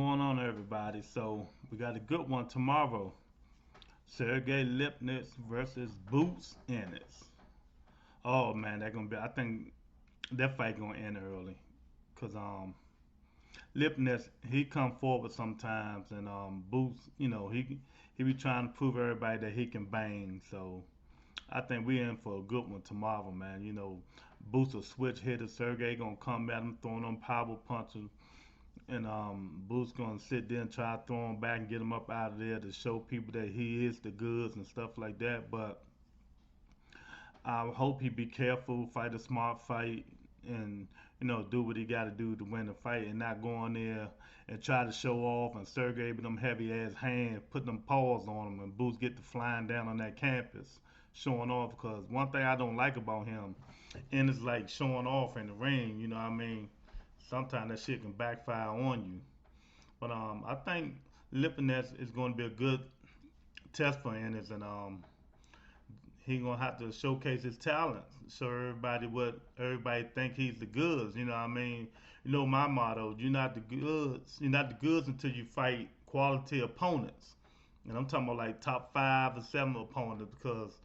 going on, everybody? So we got a good one tomorrow. Sergey Lipnets versus Boots Ennis. Oh man, that gonna be. I think that fight gonna end early, cause Lipnets he come forward sometimes, and Boots, he be trying to prove everybody that he can bang. So I think we in for a good one tomorrow, man. Boots will switch hitter. Sergey gonna come at him, throwing them power punches. And Boots gonna sit there and try to throw him back and get him up out of there to show people that he is the goods and stuff like that. But I hope he be careful, fight a smart fight, and do what he got to do to win the fight, and not go in there and try to show off. And Sergey with them heavy ass hands, put them paws on him, and Boots get to flying down on that campus, showing off. Because one thing I don't like about him, and it's like showing off in the ring. You know what I mean? Sometimes that shit can backfire on you. But I think Lipinets is going to be a good test for Ennis, and he gonna have to showcase his talents, show everybody what everybody think he's the goods. You know what I mean? You know my motto: you're not the goods. You're not the goods until you fight quality opponents. And I'm talking about like top 5 or 7 opponents because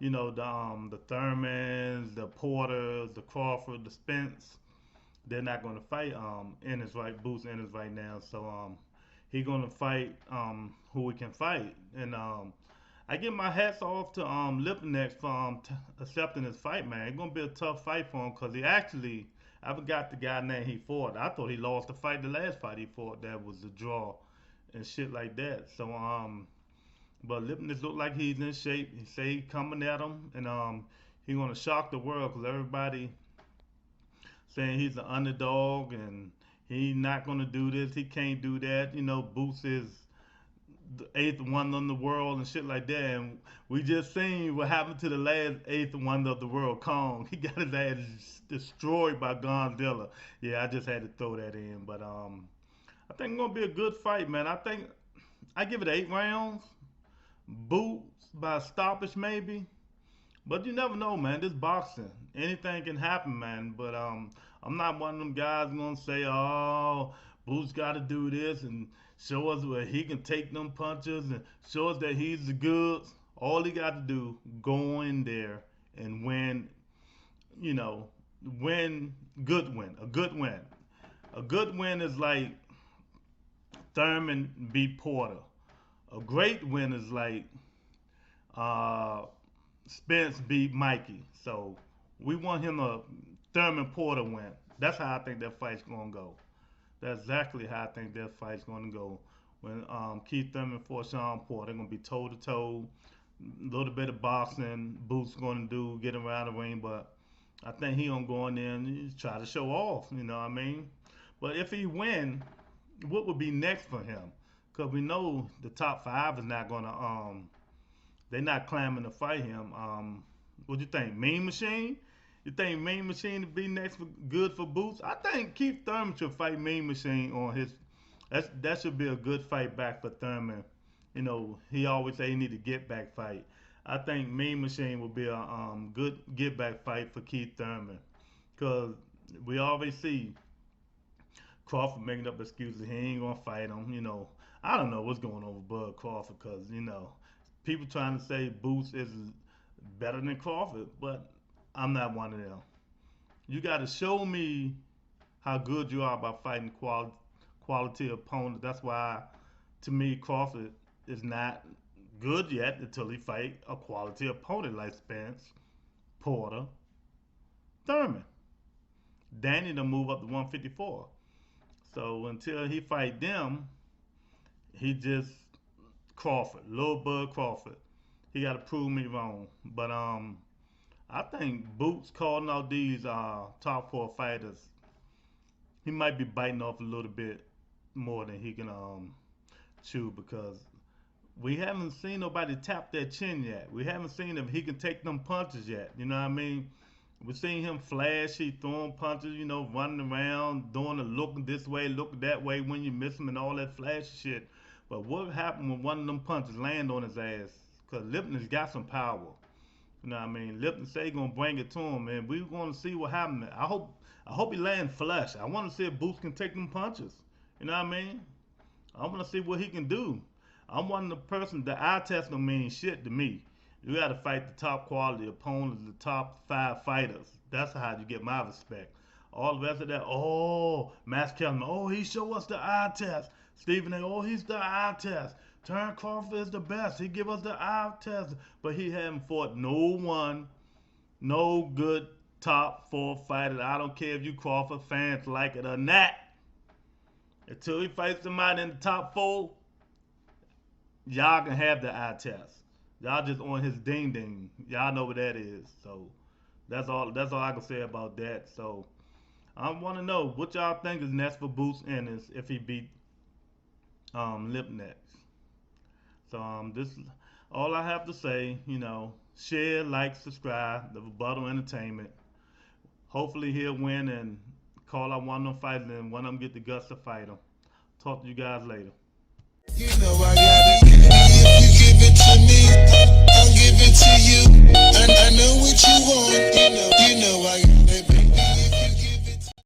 the Thurmans, the Porters, the Crawford, the Spence, they're not going to fight Ennis right Boots Ennis right now. So he going to fight who he can fight, and I give my hats off to Lipnex for accepting this fight, man. It's gonna be a tough fight for him because he actually I forgot the guy name he fought. I thought he lost the fight, the last fight he fought. That was a draw and shit like that. So but Lipnex look like he's in shape. He say he coming at him, and he gonna shock the world because everybody saying he's an underdog and he not gonna do this. He can't do that. Boots is the eighth wonder in the world and shit like that. And we just seen what happened to the last eighth wonder of the world, Kong. He got his ass destroyed by Godzilla. Yeah, I just had to throw that in. But I think it's gonna be a good fight, man. I think I give it 8 rounds. Boots by stoppage maybe. But you never know, man. This boxing, anything can happen, man. But I'm not one of them guys gonna say, "Oh, Boots got to do this and show us where he can take them punches and show us that he's the goods." All he got to do, go in there and win. You know, win, good win, a good win. A good win is like Thurman beat Porter. A great win is like uh, Spence beat Mikey. So we want him a Thurman Porter win. That's how I think that fight's gonna go. That's exactly how I think that fight's gonna go. When Keith Thurman fought Sean Porter, they're gonna be toe to toe. A little bit of boxing, Boots gonna do, get around the ring, but I think he gonna go in there and try to show off. You know what I mean? But if he win, what would be next for him? Because we know the top 5 is not gonna they're not clamoring to fight him. What do you think? Mean Machine? You think Mean Machine to be next for good for Boots? I think Keith Thurman should fight Mean Machine on his. That should be a good fight back for Thurman. He always say he need a get back fight. I think Mean Machine will be a good get back fight for Keith Thurman, cause we always see Crawford making up excuses. He ain't gonna fight him. I don't know what's going on with Bud Crawford, cause people trying to say Boots is better than Crawford, but I'm not one of them. You got to show me how good you are by fighting quality opponents. That's why, to me, Crawford is not good yet until he fight a quality opponent like Spence, Porter, Thurman. Danny to move up to 154. So until he fight them, he just Crawford, Lil Bud Crawford. He got to prove me wrong. But I think Boots calling out these top 4 fighters, he might be biting off a little bit more than he can chew, because we haven't seen nobody tap their chin yet. We haven't seen if he can take them punches yet. You know what I mean? We're seeing him flashy, throwing punches, running around, doing a look this way, look that way when you miss him and all that flashy shit. But what happened when one of them punches land on his ass? Because Lipton's got some power. You know what I mean? Lipton say he gonna bring it to him, and we gonna see what happens. I hope he land flush. I want to see if Boots can take them punches. You know what I mean? I want to see what he can do. I'm one of the person. The eye test don't mean shit to me. You got to fight the top quality opponents, the top 5 fighters. That's how you get my respect. All the rest of that, oh, Max Kellerman, oh, he show us the eye test. Stephen A, oh, he's the eye test. Terence Crawford is the best. He give us the eye test, but he hadn't fought no one, no good top 4 fighters. I don't care if you Crawford fans like it or not. Until he fights somebody in the top 4, y'all can have the eye test. Y'all just on his ding ding. Y'all know what that is. So that's all. That's all I can say about that. So I want to know what y'all think is next for Boots Ennis if he beat Lipnets. So this is all I have to say. Share, like, subscribe. The Rebuttal Entertainment. Hopefully he'll win and call out one of them fighters and one of them get the guts to fight him. Talk to you guys later. You know I got